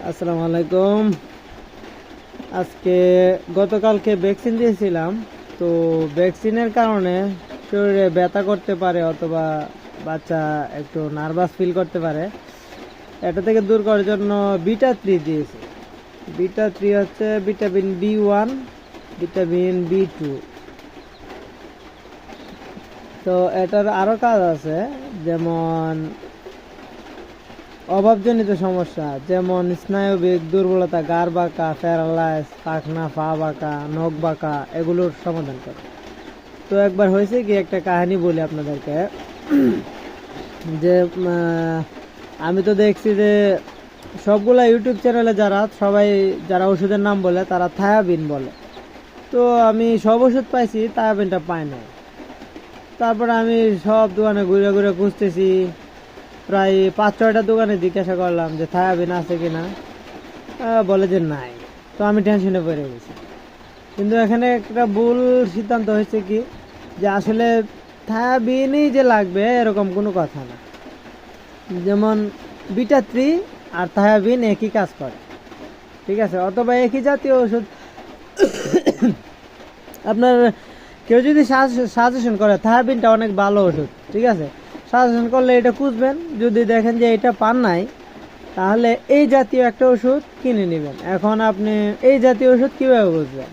আসসালামু আলাইকুম। আজকে গতকালকে ভ্যাকসিন দিয়েছিলাম, তো ভ্যাকসিনের কারণে শরীরে ব্যথা করতে পারে অথবা বাচ্চা একটু নার্ভাস ফিল করতে পারে। এটা থেকে দূর করার জন্য বিটা 3 দিয়েছি। বিটা 3 হচ্ছে ভিটামিন B1, ভিটামিন B2। তো এটার আরও কাজ আছে, যেমন অভাবজনিত সমস্যা, যেমন স্নায়বিক দুর্বলতা, গাড় বাঁকা, প্যারালাইজ, পাখনা, পা বাঁকা, নখ বাঁকা, এগুলোর সমাধান করে। তো একবার হয়েছে কি, একটা কাহিনী বলি আপনাদেরকে। যে আমি তো দেখছি যে সবগুলা ইউটিউব চ্যানেলে যারা ওষুধের নাম বলে তারা থায়াবিন বলে। তো আমি সব ওষুধ পাইছি, থায়াবিনটা পাই নাই। তারপরে আমি সব দোকানে ঘুরে ঘুরে খুঁজতেছি, প্রায় 5-6টা দোকানে জিজ্ঞাসা করলাম যে থায়াবিন আছে কিনা। বলে যে নাই। তো আমি টেনশনে পড়ে গেছি। কিন্তু এখানে একটা ভুল সিদ্ধান্ত হয়েছে কি, যে আসলে থায়াবিনই যে লাগবে এরকম কোনো কথা না। যেমন বিটা 3 আর থায়াবিন একই কাজ করে, ঠিক আছে, অথবা একই জাতীয় ওষুধ। আপনার কেউ যদি সাজেশন করে থায়াবিনটা অনেক ভালো ওষুধ, ঠিক আছে, সাজেশন করলে এটা খুঁজবেন। যদি দেখেন যে এটা পান নাই, তাহলে এই জাতীয় একটা ওষুধ কিনে নেবেন। এখন আপনি এই জাতীয় ওষুধ কীভাবে বুঝবেন?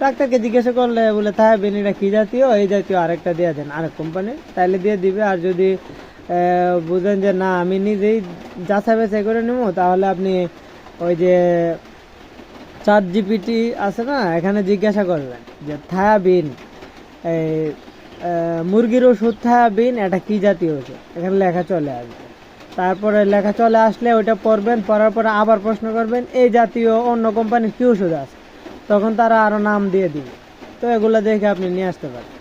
ডাক্তারকে জিজ্ঞাসা করলে বলে থায়াবিন এটা কী জাতীয়, এই জাতীয় আরেকটা দিয়ে দেন, আরেক কোম্পানি, তাইলে দিয়ে দিবে। আর যদি বুঝেন যে না আমি নিজেই যাচাই বাছাই করে নেবো, তাহলে আপনি ওই যে ChatGPT আছে না, এখানে জিজ্ঞাসা করবেন যে থায়াবিন, এই মুরগির ওষুধ থায়াবিন এটা কি জাতীয় ওষুধ, এখানে লেখা চলে আসবে। তারপরে লেখা চলে আসলে ওইটা পড়বেন, পড়ার পরে আবার প্রশ্ন করবেন এই জাতীয় অন্য কোম্পানির কী ওষুধ আছে, তখন তারা আরও নাম দিয়ে দিবে। তো এগুলো দেখে আপনি নিয়ে আসতে পারেন।